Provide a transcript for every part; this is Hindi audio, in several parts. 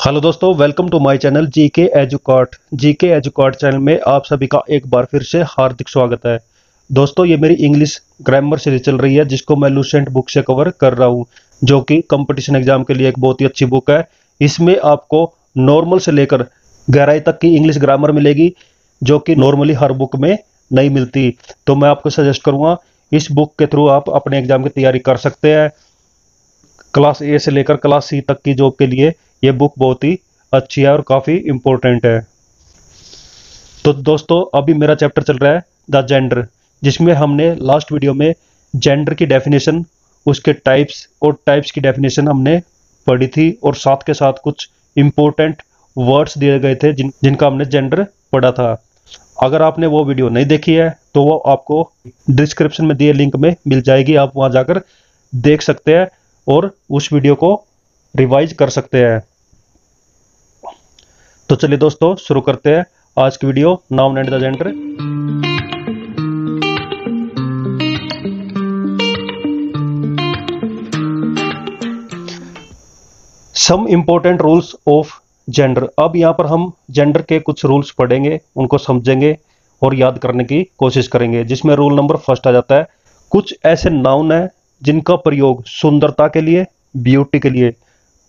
हेलो दोस्तों, welcome to my channel GK Educot channel में आप सभी का एक बार फिर से हार्दिक स्वागत है। दोस्तों, ये मेरी इंग्लिश ग्रामर सीरीज चल रही है जिसको मैं लुसेंट बुक से कवर कर रहा हूँ, जो कि कंपटीशन एग्जाम के लिए एक बहुत ही अच्छी बुक है। इसमें आपको नॉर्मल से लेकर गहराई तक की इंग्लिश ग्रामर मिलेगी, जो कि नॉर्मली हर बुक में नहीं मिलती। तो मैं आपको सजेस्ट करूँगा इस बुक के थ्रू आप अपने एग्जाम की तैयारी कर सकते हैं। क्लास ए से लेकर क्लास सी तक की जॉब के लिए ये बुक बहुत ही अच्छी है और काफ़ी इम्पोर्टेंट है। तो दोस्तों, अभी मेरा चैप्टर चल रहा है द जेंडर, जिसमें हमने लास्ट वीडियो में जेंडर की डेफिनेशन, उसके टाइप्स और टाइप्स की डेफिनेशन हमने पढ़ी थी, और साथ के साथ कुछ इम्पोर्टेंट वर्ड्स दिए गए थे जिनका हमने जेंडर पढ़ा था। अगर आपने वो वीडियो नहीं देखी है तो वो आपको डिस्क्रिप्शन में दिए लिंक में मिल जाएगी, आप वहाँ जाकर देख सकते हैं और उस वीडियो को रिवाइज कर सकते हैं। तो चलिए दोस्तों, शुरू करते हैं आज की video, noun and the gender. Some important rules of gender. अब यहाँ पर हम जेंडर के कुछ रूल्स पढ़ेंगे, उनको समझेंगे और याद करने की कोशिश करेंगे। जिसमें रूल नंबर फर्स्ट आ जाता है, कुछ ऐसे नाउन है जिनका प्रयोग सुंदरता के लिए, ब्यूटी के लिए,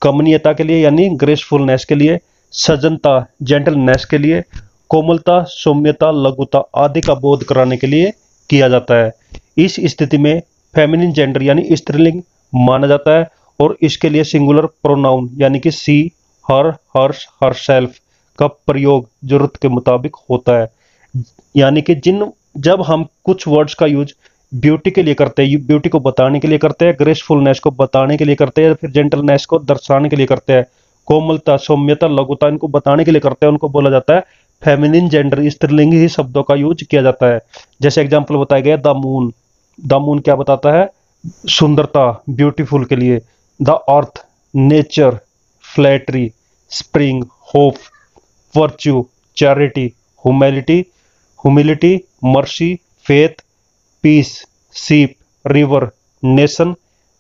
कमनीयता के लिए यानी ग्रेसफुलनेस के लिए, सजनता जेंटलनेस के लिए, कोमलता, सौम्यता, लघुता आदि का बोध कराने के लिए किया जाता है। इस स्थिति में फेमिनिन जेंडर यानी स्त्रीलिंग माना जाता है, और इसके लिए सिंगुलर प्रोनाउन यानी कि सी, हर, हर्स, हरसेल्फ का प्रयोग जरूरत के मुताबिक होता है। यानी कि जब हम कुछ वर्ड्स का यूज ब्यूटी के लिए करते हैं, ब्यूटी को बताने के लिए करते हैं, ग्रेसफुलनेस को बताने के लिए करते हैं, फिर जेंटलनेस को दर्शाने के लिए करते हैं, कोमलता, सौम्यता, लघुता इनको बताने के लिए करते हैं, उनको बोला जाता है फेमिनिन जेंडर। स्त्रीलिंग ही शब्दों का यूज किया जाता है। जैसे एग्जांपल बताया गया द मून। द मून क्या बताता है? सुंदरता, ब्यूटीफुल के लिए। The earth, nature, flattery, spring, hope, virtue, charity, humility, mercy, faith, peace, ship, river, nation,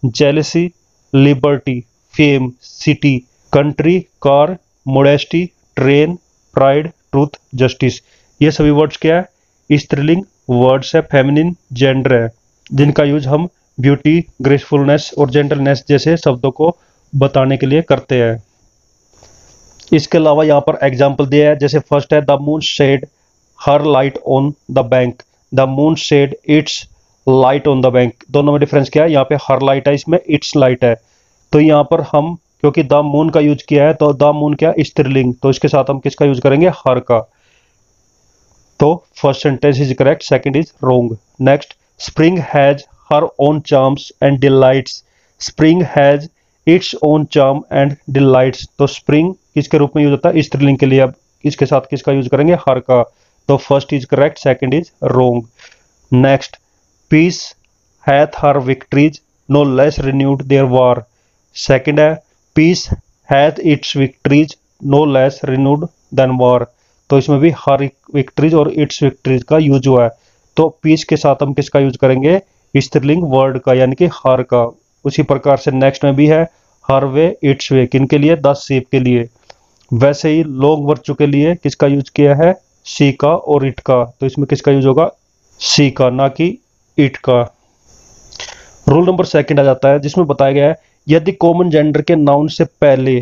jealousy, liberty, fame, city, country, car, modesty, train, pride, truth, justice. ये सभी वर्ड्स क्या है? स्त्रीलिंग वर्ड्स है, फेमिनिन जेंडर है, जिनका यूज हम ब्यूटी, ग्रेसफुलनेस और जेंटलनेस जैसे शब्दों को बताने के लिए करते हैं। इसके अलावा यहाँ पर एग्जाम्पल दिया है। जैसे फर्स्ट है, the moon shed her light on the bank. The moon shed its light on the bank. दोनों में डिफरेंस क्या है? यहाँ पे हर लाइट है, इसमें इट्स लाइट है। तो यहाँ पर हम क्योंकि द मून का यूज किया है, तो द मून क्या? स्त्रीलिंग, तो इसके साथ हम किसका यूज करेंगे? हर का। तो first sentence is correct, second is wrong. Next, spring has her own charms and delights. Spring has its own charm and delights. तो स्प्रिंग किसके रूप में यूज होता है? स्त्रीलिंग के लिए। अब इसके साथ किसका यूज करेंगे? हर का। तो first is correct, second is wrong. Next, peace hath her victories no less renowned their war. Second है, peace hath its victories no less renowned than war. तो इसमें भी हर विक्ट्रीज और इट्स विक्ट्रीज का यूज हुआ है। तो पीस के साथ हम किसका यूज करेंगे? स्त्रीलिंग वर्ड का, यानी कि हर का। उसी प्रकार से नेक्स्ट में भी है, हर वे, इट्स वे, किन के लिए? द शीप के लिए। वैसे ही लॉन्ग वर्चू के लिए किसका यूज किया है? सी का और इट का। तो इसमें किसका यूज होगा? सी का, ना कि इट का। रूल नंबर सेकंड आ जाता है, जिसमें बताया गया है, यदि कॉमन जेंडर के नाउन से पहले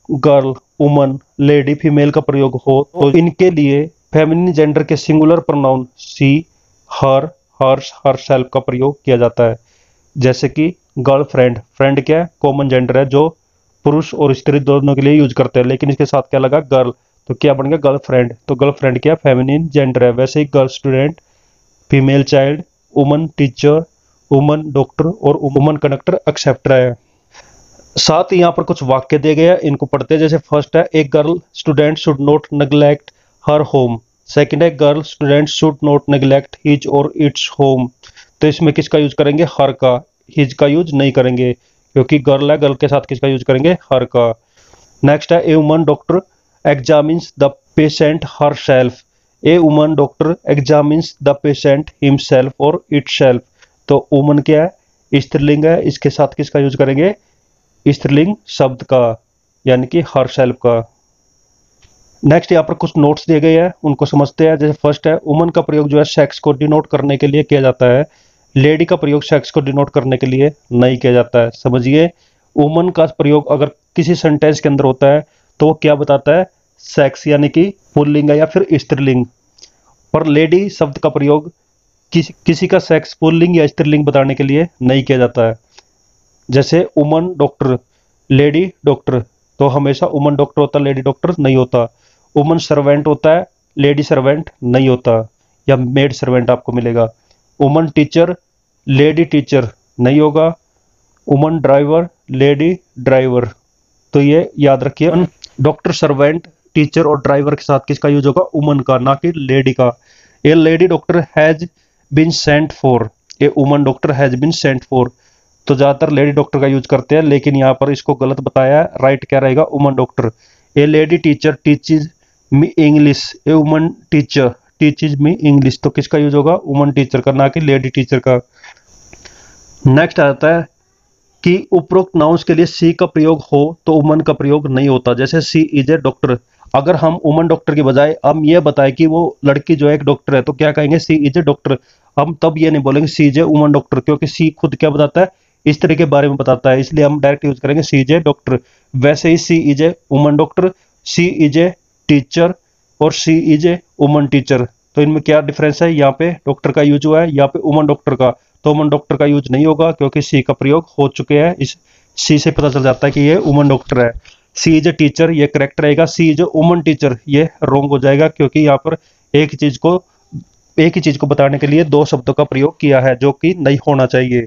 गर्ल, वुमन, लेडी, फीमेल का प्रयोग हो तो इनके लिए फेमिनिन जेंडर के सिंगुलर प्रोनाउन सी, हर, हर्स, हरसेल्फ का प्रयोग किया जाता है। जैसे कि गर्लफ्रेंड, फ्रेंड क्या है? कॉमन जेंडर है, जो पुरुष और स्त्री दोनों के लिए यूज करते हैं, लेकिन इसके साथ क्या लगा? गर्ल, तो क्या बन गया? गर्लफ्रेंड। तो गर्लफ्रेंड क्या? फेमिनिन जेंडर है। वैसे ही girl student, female child, woman teacher, woman doctor और वुमन कंडक्टर एक्सेप्ट है। साथ ही यहाँ पर कुछ वाक्य दिए गए हैं, इनको पढ़ते हैं। जैसे फर्स्ट है, a girl student should not neglect her home. Second है, girl student should not neglect his और इट्स होम। तो इसमें किसका यूज करेंगे? हर का। हिज का यूज नहीं करेंगे, क्योंकि गर्ल है, गर्ल के साथ किसका यूज करेंगे? हर का। नेक्स्ट है, ए woman doctor examines the patient her self. A woman doctor examines the patient himself और इटसेल्फ। तो वुमन क्या है? स्त्रीलिंग है, इसके साथ किसका यूज करेंगे? स्त्रीलिंग शब्द का। यानी कि हर सेल्फ का। नेक्स्ट यहाँ पर कुछ नोट्स दिए गए हैं, उनको समझते हैं। जैसे फर्स्ट है, वुमन का प्रयोग जो है सेक्स को डिनोट करने के लिए किया जाता है, लेडी का प्रयोग सेक्स को डिनोट करने के लिए नहीं किया जाता है। समझिए, वुमन का प्रयोग अगर किसी सेंटेंस के अंदर होता है तो वो क्या बताता है, सेक्स यानी कि पुल्लिंग है या फिर स्त्रीलिंग। और लेडी शब्द का प्रयोग किसी का सेक्स पुल्लिंग या स्त्रीलिंग बताने के लिए नहीं किया जाता है। जैसे वुमन डॉक्टर, लेडी डॉक्टर, तो हमेशा वुमन डॉक्टर होता है, लेडी डॉक्टर नहीं होता। वुमन सर्वेंट होता है, लेडी सर्वेंट नहीं होता, या मेड सर्वेंट आपको मिलेगा। वुमन टीचर, लेडी टीचर नहीं होगा। Woman driver, lady driver. तो ये याद रखिए, डॉक्टर, सर्वेंट, टीचर और ड्राइवर के साथ किसका यूज होगा, वुमन का, ना कि लेडी का। A lady doctor has been sent for, a woman doctor has been sent for. तो ज्यादातर लेडी डॉक्टर का यूज करते हैं, लेकिन यहाँ पर इसको गलत बताया है। राइट क्या रहेगा, वुमन डॉक्टर। ए लेडी टीचर टीचेज मी इंग्लिश, ए वुमन टीचर टीचेज मी इंग्लिश। तो किसका यूज होगा, वुमन टीचर का, ना कि लेडी टीचर का। नेक्स्ट आता है कि उपरोक्त नाउन्स के लिए सी का प्रयोग हो तो वुमन का प्रयोग नहीं होता। जैसे सी इज ए डॉक्टर, अगर हम वुमन डॉक्टर के बजाय हम ये बताएं कि वो लड़की जो है एक डॉक्टर है, तो क्या कहेंगे, सी इज ए डॉक्टर। हम तब ये नहीं बोलेंगे सी इज ए वुमन डॉक्टर, क्योंकि सी खुद क्या बताता है, इस तरह के बारे में बताता है, इसलिए हम डायरेक्ट यूज करेंगे सी इज ए डॉक्टर। वैसे ही she is a woman doctor, she is a teacher और she is a woman teacher. तो इनमें क्या डिफरेंस है, यहाँ पे डॉक्टर का यूज हुआ है, यहाँ पे वुमन डॉक्टर का। तो वुमन डॉक्टर का यूज नहीं होगा क्योंकि सी का प्रयोग हो चुके हैं। इस सी से पता चल जाता है कि ये वुमन डॉक्टर है। सी इज ए टीचर, ये करेक्ट रहेगा। सी इज ए वुमन टीचर, ये रॉन्ग हो जाएगा, क्योंकि यहाँ पर एक ही चीज को बताने के लिए दो शब्दों का प्रयोग किया है, जो कि नहीं होना चाहिए।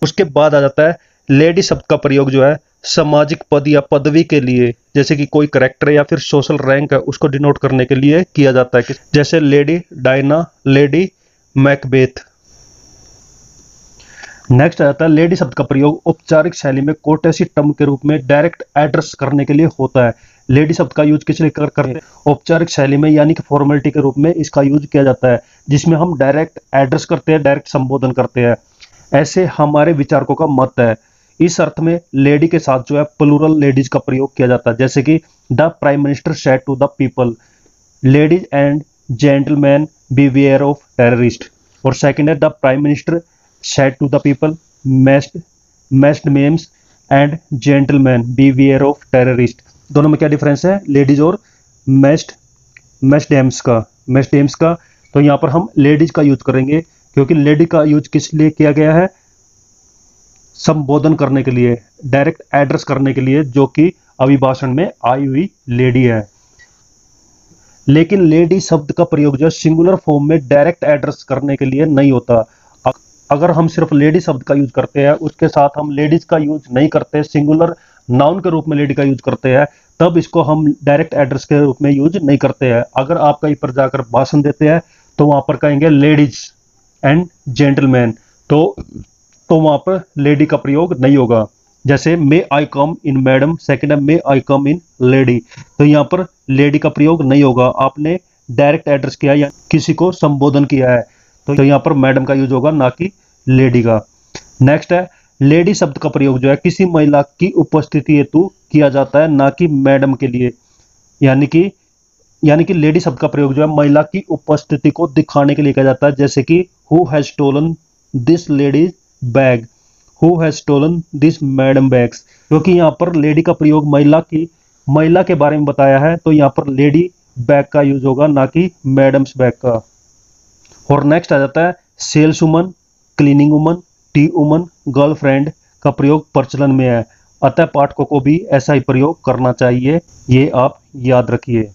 उसके बाद आ जाता है लेडी शब्द का प्रयोग जो है सामाजिक पद या पदवी के लिए, जैसे कि कोई करेक्टर या फिर सोशल रैंक है, उसको डिनोट करने के लिए किया जाता है। जैसे lady Diana, lady Macbeth. Next आ जाता है लेडी शब्द का प्रयोग औपचारिक शैली में कोटेसी टर्म के रूप में डायरेक्ट एड्रेस करने के लिए होता है। लेडी शब्द का यूज किस लिए करते हैं, औपचारिक शैली में, यानी कि फॉर्मेलिटी के रूप में इसका यूज किया जाता है, जिसमें हम डायरेक्ट एड्रेस करते हैं, डायरेक्ट संबोधन करते हैं। ऐसे हमारे विचारकों का मत है। इस अर्थ में लेडी के साथ जो है प्लूरल लेडीज का प्रयोग किया जाता है, जैसे कि the prime minister said to the people, ladies and gentleman beware of terrorist. और सेकंड है the prime minister said to the people, mesdames and gentleman beware of terrorist. दोनों में क्या डिफरेंस है, लेडीज और मैस्डेम्स का। तो यहाँ पर हम लेडीज का यूज करेंगे, क्योंकि लेडी का यूज किस लिए किया गया है, संबोधन करने के लिए, डायरेक्ट एड्रेस करने के लिए, जो कि अभिभाषण में आई हुई लेडी है। लेकिन लेडी शब्द का प्रयोग जो है सिंगुलर फॉर्म में डायरेक्ट एड्रेस करने के लिए नहीं होता। अगर हम सिर्फ लेडी शब्द का यूज करते हैं, उसके साथ हम लेडीज का यूज नहीं करते, सिंगुलर नाउन के रूप में लेडी का यूज करते हैं, तब इसको हम डायरेक्ट एड्रेस के रूप में यूज नहीं करते हैं। अगर आप कहीं पर जाकर भाषण देते हैं तो वहां पर कहेंगे लेडीज एंड जेंटलमैन, तो वहां पर लेडी का प्रयोग नहीं होगा। जैसे मे आई कम इन मैडम, सेकंड है मे आई कम इन लेडी, तो यहाँ पर लेडी का प्रयोग नहीं होगा। आपने डायरेक्ट एड्रेस किया या किसी को संबोधन किया है, तो यहाँ पर मैडम का यूज होगा, ना कि लेडी का। नेक्स्ट है लेडी शब्द का प्रयोग जो है किसी महिला की उपस्थिति हेतु किया जाता है, ना कि मैडम के लिए। यानी कि लेडी शब्द का प्रयोग जो है महिला की उपस्थिति को दिखाने के लिए किया जाता है, जैसे कि who has stolen this ladies bag, who has stolen this madam bags. क्योंकि यहाँ पर लेडी का प्रयोग महिला के बारे में बताया है, तो यहाँ पर लेडी बैग का यूज होगा, ना कि मैडम्स बैग का। और नेक्स्ट आ जाता है sales woman, cleaning woman, tea woman, girlfriend का प्रयोग प्रचलन में है, अतः पाठकों को भी ऐसा ही प्रयोग करना चाहिए, ये आप याद रखिए।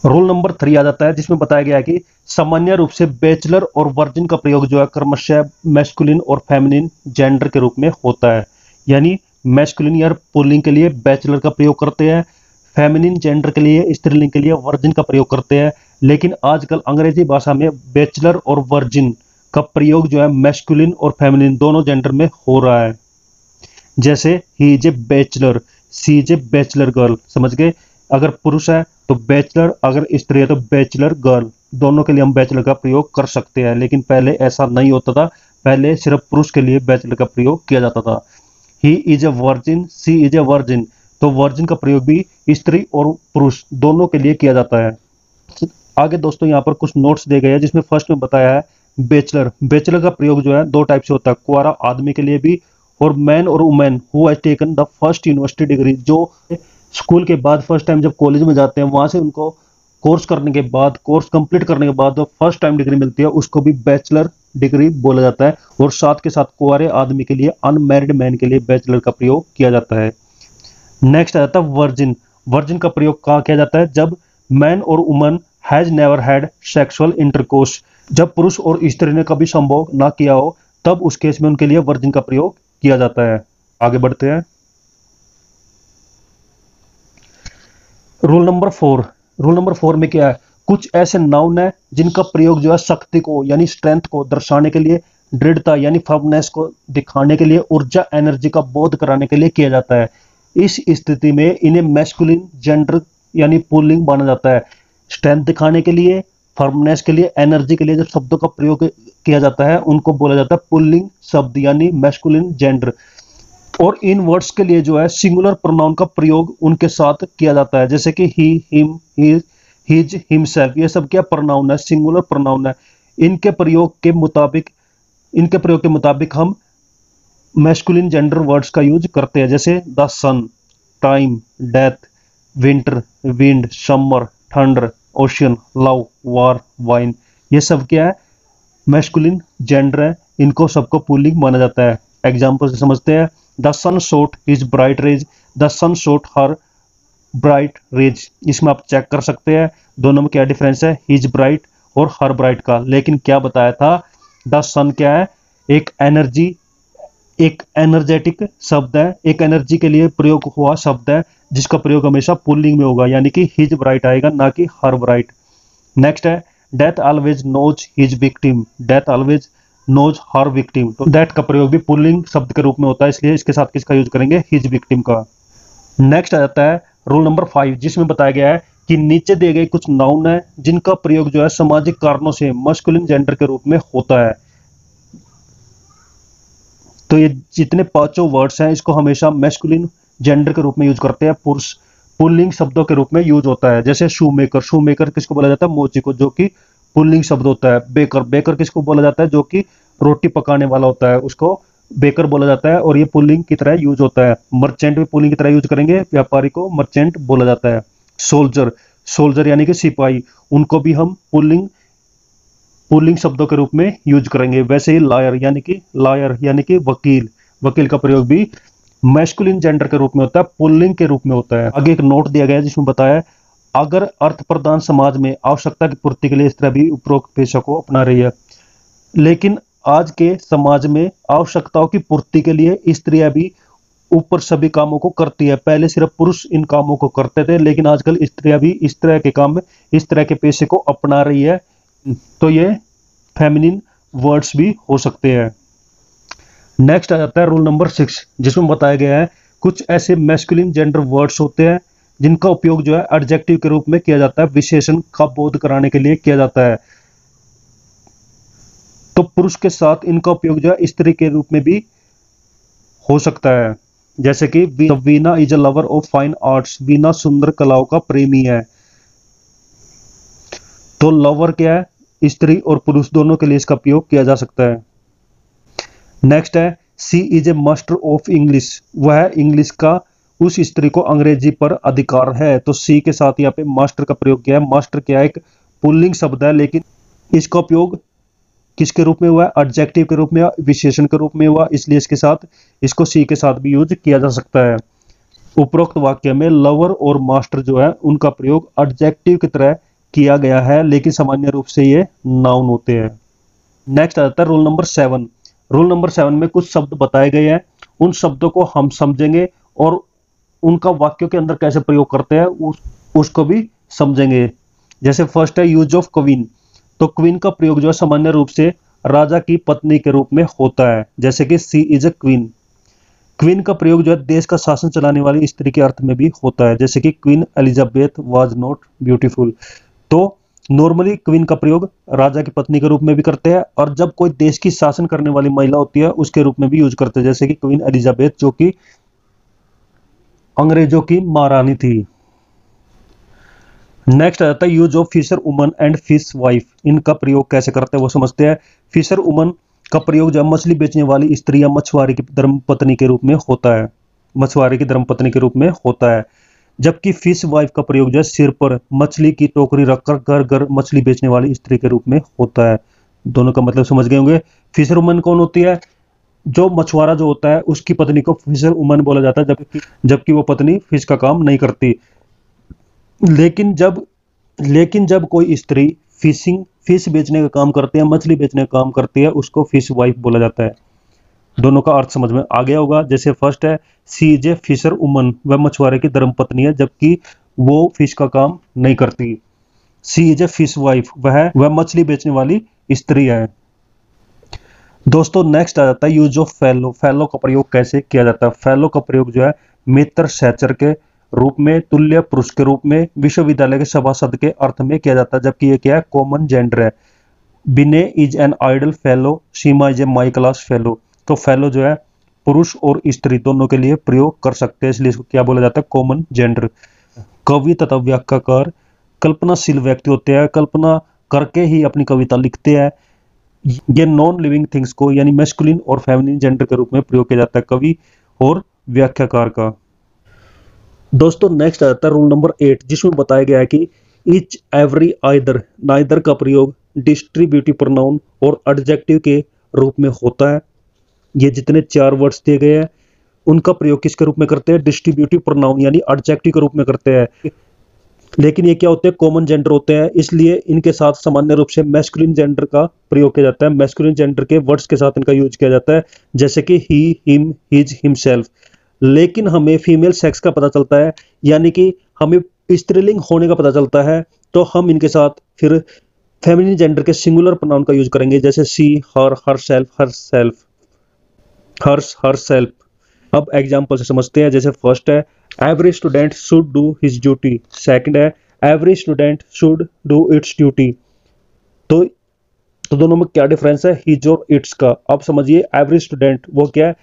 रूल नंबर 3 आ जाता है, जिसमें बताया गया है कि सामान्य रूप से बैचलर और वर्जिन का प्रयोग जो है क्रमशः मैस्कुलिन और फेमिनिन जेंडर के रूप में होता है। यानी मैस्कुलिन या पुल्लिंग के लिए बैचलर का प्रयोग करते हैं, फेमिनिन जेंडर के लिए, स्त्रीलिंग के लिए वर्जिन का प्रयोग करते हैं। लेकिन आजकल अंग्रेजी भाषा में बैचलर और वर्जिन का प्रयोग जो है मैस्कुलिन और फेमिनिन दोनों जेंडर में हो रहा है। जैसे he is a bachelor, she is a bachelor girl, समझ गए। अगर पुरुष है तो बैचलर, अगर स्त्री है तो बैचलर गर्ल, दोनों के लिए हम बैचलर का प्रयोग कर सकते हैं। लेकिन पहले ऐसा नहीं होता था, पहले सिर्फ पुरुष के लिए बैचलर का प्रयोग किया जाता था। He is a virgin, she is a virgin. तो वर्जिन का प्रयोग भी स्त्री और पुरुष दोनों के लिए किया जाता है। आगे दोस्तों यहाँ पर कुछ नोट्स दिए गए हैं, जिसमें फर्स्ट में बताया है बैचलर। बैचलर का प्रयोग जो है दो टाइप से होता है, कुंवारा आदमी के लिए भी, और मैन और women who has taken the first university degree, जो स्कूल के बाद फर्स्ट टाइम जब कॉलेज में जाते हैं वहां से उनको कोर्स करने के बाद, कोर्स कंप्लीट करने के बाद जो फर्स्ट टाइम डिग्री मिलती है उसको भी बैचलर डिग्री बोला जाता है। और साथ के साथ कुंवारे आदमी के लिए, अनमैरिड मैन के लिए बैचलर का प्रयोग किया जाता है। नेक्स्ट आ जाता है वर्जिन। वर्जिन का प्रयोग कहाँ किया जाता है? जब मैन और woman has never had sexual intercourse, जब पुरुष और स्त्री ने कभी संभोग ना किया हो, तब उस केस में उनके लिए वर्जिन का प्रयोग किया जाता है। आगे बढ़ते हैं। Rule number 4। रूल नंबर 4 में क्या है? कुछ ऐसे नाउन है जिनका प्रयोग जो है शक्ति को यानी स्ट्रेंथ को दर्शाने के लिए, दृढ़ता यानी फर्मनेस को दिखाने के लिए, ऊर्जा एनर्जी का बोध कराने के लिए किया जाता है। इस स्थिति में इन्हें मैस्कुलिन जेंडर यानी पुल्लिंग माना जाता है। स्ट्रेंथ दिखाने के लिए, फर्मनेस के लिए, एनर्जी के लिए जब शब्दों का प्रयोग किया जाता है उनको बोला जाता है पुल्लिंग शब्द यानी मैस्कुलिन जेंडर। और इन वर्ड्स के लिए जो है सिंगुलर प्रोनाउन का प्रयोग उनके साथ किया जाता है, जैसे कि ही, हिम, हिज, हिमसेल्फ, ये सब क्या प्रोनाउन है? सिंगुलर प्रोनाउन है। इनके प्रयोग के मुताबिक हम मैस्कुलिन जेंडर वर्ड्स का यूज करते हैं, जैसे the sun, time, death, winter, wind, summer, thunder, ocean, love, war, wine. ये सब क्या है? मैस्कुलिन जेंडर है। इनको सबको पुल्लिंग माना जाता है। एग्जाम्पल से समझते हैं। The sun shot his bright rays, the sun shot her bright rays. इसमें आप चेक कर सकते हैं दोनों में क्या डिफरेंस है, हिज ब्राइट और हर ब्राइट का। लेकिन क्या बताया था? द सन क्या है? एक एनर्जी, एक एनर्जेटिक शब्द है, एक एनर्जी के लिए प्रयोग हुआ शब्द है, जिसका प्रयोग हमेशा पुल्लिंग में होगा, यानी कि हिज ब्राइट आएगा, ना कि हर ब्राइट। नेक्स्ट है death always knows his victim, death always knows her victim. तो डेथ का प्रयोग भी पुल्लिंग शब्द के रूप में होता है, इसलिए इसके साथ किसका यूज करेंगे? हिज विक्टिम का। नेक्स्ट आ जाता है रूल नंबर 5, जिसमें बताया गया है कि नीचे दिए गए कुछ नाउन है जिनका प्रयोग जो है सामाजिक कारणों से मस्कुलिन जेंडर के रूप में होता है। तो ये जितने पांचों वर्ड्स हैं इसको हमेशा मैस्कुलिन जेंडर के रूप में यूज करते हैं, पुरुष पुल्लिंग शब्दों के रूप में यूज होता है। जैसे शू मेकर, शू मेकर किसको बोला जाता है? मोची को, जो कि पुल्लिंग शब्द होता है। बेकर, बेकर किसको बोला जाता है? जो कि रोटी पकाने वाला होता है, उसको बेकर बोला जाता है, और ये पुल्लिंग की तरह यूज होता है। मर्चेंट भी पुल्लिंग की तरह यूज करेंगे, व्यापारी को मर्चेंट बोला जाता है। सोल्जर, सोल्जर यानी कि सिपाही, उनको भी हम पुल्लिंग शब्दों के रूप में यूज करेंगे। वैसे ही लायर यानी कि वकील, वकील का प्रयोग भी मैस्कुलिन जेंडर के रूप में होता है, पुल्लिंग के रूप में होता है। आगे एक नोट दिया गया है जिसमें बताया है अगर अर्थ प्रधान समाज में आवश्यकता की पूर्ति के लिए स्त्री भी उपरोक्त पेशा को अपना रही है, लेकिन आज के समाज में आवश्यकताओं की पूर्ति के लिए स्त्रियां भी ऊपर सभी कामों को करती है। पहले सिर्फ पुरुष इन कामों को करते थे, लेकिन आजकल स्त्रियां भी इस तरह के काम में, इस तरह के पेशे को अपना रही है। तो ये फेमिनिन वर्ड्स भी हो सकते हैं। नेक्स्ट आ जाता है रूल नंबर 6, जिसमें बताया गया है कुछ ऐसे मैस्कुलिन जेंडर वर्ड्स होते हैं जिनका उपयोग जो है एडजेक्टिव के रूप में किया जाता है, विशेषण का बोध कराने के लिए किया जाता है। तो पुरुष के साथ इनका उपयोग जो है स्त्री के रूप में भी हो सकता है, जैसे कि Veena is a lover of fine arts, Veena सुंदर कलाओं का प्रेमी है। तो लवर क्या है? स्त्री और पुरुष दोनों के लिए इसका उपयोग किया जा सकता है। नेक्स्ट है she is a master of English, वह इंग्लिश का उस स्त्री को अंग्रेजी पर अधिकार है। तो सी के साथ यहाँ पे मास्टर का प्रयोग किया है। मास्टर क्या है? एक पुल्लिंग शब्द है, लेकिन इसका उपयोग किसके रूप में हुआ है? एडजेक्टिव के रूप में, विशेषण के रूप में हुआ, इसलिए इसके साथ, इसको सी के साथ भी यूज किया जा सकता है। उपरोक्त वाक्य में लवर और मास्टर जो है उनका प्रयोग एडजेक्टिव की तरह किया गया है, लेकिन सामान्य रूप से ये नाउन होते हैं। नेक्स्ट आ जाता है रूल नंबर 7। रूल नंबर 7 में कुछ शब्द बताए गए हैं, उन शब्दों को हम समझेंगे और उनका वाक्यों के अंदर कैसे प्रयोग करते हैं उसको भी समझेंगे। जैसे फर्स्ट है यूज ऑफ क्वीन। तो क्वीन का प्रयोग जो है सामान्य रूप से राजा की पत्नी के रूप में होता है, जैसे कि सी इज अ क्वीन। क्वीन का प्रयोग जो है देश का शासन चलाने वाली स्त्री के अर्थ में भी होता है, जैसे कि queen Elizabeth was not beautiful. तो नॉर्मली क्वीन का प्रयोग राजा की पत्नी के रूप में भी करते हैं और जब कोई देश की शासन करने वाली महिला होती है उसके रूप में भी यूज करते हैं, जैसे कि क्वीन एलिजाबेथ जो कि अंग्रेजों की महारानी थी। नेक्स्ट आ जाता है use of fisherwoman and fishwife. इनका प्रयोग कैसे करते हैं वो समझते हैं। फिशर वुमन का प्रयोग जब मछली बेचने वाली स्त्री या मछुआरे की धर्मपत्नी के रूप में होता है, मछुआरे की धर्मपत्नी के रूप में होता है। जबकि फिश वाइफ का प्रयोग जो है सिर पर मछली की टोकरी रखकर घर घर मछली बेचने वाली स्त्री के रूप में होता है। दोनों का मतलब समझ गए होंगे। फिशर वुमन कौन होती है? जो मछुआरा जो होता है उसकी पत्नी को फिशर वुमन बोला जाता है, जबकि वो पत्नी फिश का काम नहीं करती। लेकिन जब कोई स्त्री फिश बेचने का काम करती है, मछली बेचने का काम करती है, उसको फिश वाइफ बोला जाता है। दोनों का अर्थ समझ में आ गया होगा। जैसे फर्स्ट है she is A Fisher woman, वह मछुआरे की धर्मपत्नी है जबकि वो फिश का काम नहीं करती। सी इज ए फिश वाइफ, वह मछली बेचने वाली स्त्री है। दोस्तों नेक्स्ट आ जाता है यूज ऑफ फेलो। फेलो का प्रयोग कैसे किया जाता है? फेलो का प्रयोग जो है मित्र सहचर के रूप में, तुल्य पुरुष के रूप में, विश्वविद्यालय के सभासद के अर्थ में किया जाता है, जबकि ये क्या है? कॉमन जेंडर है। बिने is an idle fellow, Seema is a my class fellow. तो फेलो जो है पुरुष और स्त्री दोनों के लिए प्रयोग कर सकते हैं, इसलिए इसको क्या बोला जाता है? Common gender. कवि तथा व्याख्याकार कल्पनाशील व्यक्ति होते हैं, कल्पना करके ही अपनी कविता लिखते हैं। ये नॉन लिविंग थिंग्स को यानी मैस्कुलिन और फेमिनिन जेंडर के रूप में प्रयोग किया जाता है कवि और व्याख्याकार का। दोस्तों नेक्स्ट आ जाता है रूल नंबर 8, जिसमें बताया गया है कि ईच एवरी आइदर, नाइदर का प्रयोग डिस्ट्रीब्यूटिव प्रोनाउन और एडजेक्टिव के रूप में होता है। ये जितने 4 वर्ड्स दिए गए हैं उनका प्रयोग किसके रूप में करते हैं? डिस्ट्रीब्यूटिव प्रोनाउन यानी एडजेक्टिव के रूप में करते हैं। लेकिन ये क्या होते हैं? कॉमन जेंडर होते हैं, इसलिए इनके साथ सामान्य रूप से मैस्कुलिन जेंडर का प्रयोग किया जाता है। मैस्कुलिन जेंडर के वर्ड्स के साथ इनका यूज किया जाता है, जैसे कि ही, हिम, हिज, हिमसेल्फ। लेकिन हमें फीमेल सेक्स का पता चलता है, यानी कि हमें स्त्रीलिंग होने का पता चलता है, तो हम इनके साथ फिर फेमिनिन जेंडर के सिंगुलर प्रोनाउन का यूज करेंगे, जैसे she, her, herself, herself, hers, herself. अब एग्जाम्पल से समझते हैं। जैसे फर्स्ट है every student should do his duty, second है every student should do its duty. तो दोनों में क्या डिफरेंस है? हिज और इट्स का। अब समझिए एवरी स्टूडेंट वो क्या है?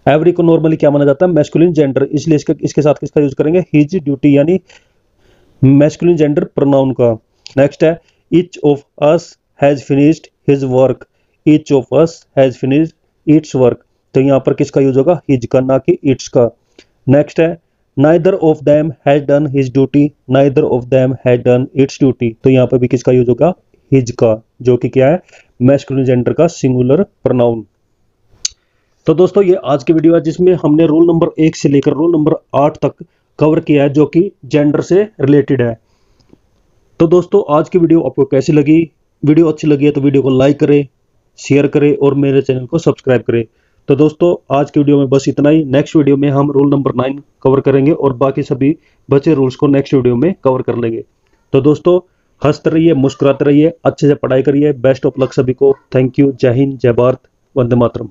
एवरी को नॉर्मली क्या माना जाता है? मैस्कुलिन जेंडर, इसलिए इसके साथ किसका यूज करेंगे? हिज ड्यूटी यानी मैस्कुलिन जेंडर प्रोनाउन का। नेक्स्ट है each of us has finished his work, each of us has finished it's work. तो यहाँ पर किसका यूज होगा? हिज का, ना कि इट्स का। नेक्स्ट है neither of them has done his duty, neither of them has done it's duty. तो यहाँ पर भी किसका यूज होगा? हिज का, जो कि क्या है? मैस्कुलिन जेंडर का सिंगुलर प्रोनाउन। तो दोस्तों ये आज की वीडियो है जिसमें हमने रूल नंबर 1 से लेकर रूल नंबर 8 तक कवर किया है, जो कि जेंडर से रिलेटेड है। तो दोस्तों आज की वीडियो आपको कैसी लगी? वीडियो अच्छी लगी है तो वीडियो को लाइक करें, शेयर करें और मेरे चैनल को सब्सक्राइब करें। तो दोस्तों आज की वीडियो में बस इतना ही। नेक्स्ट वीडियो में हम रूल नंबर 9 कवर करेंगे और बाकी सभी बचे रूल्स को नेक्स्ट वीडियो में कवर कर लेंगे। तो दोस्तों हंसते रहिए, मुस्कुराते रहिए, अच्छे से पढ़ाई करिए। बेस्ट ऑफ लक सभी को। Thank you. जय हिंद, जय भारत, वंदे मातरम।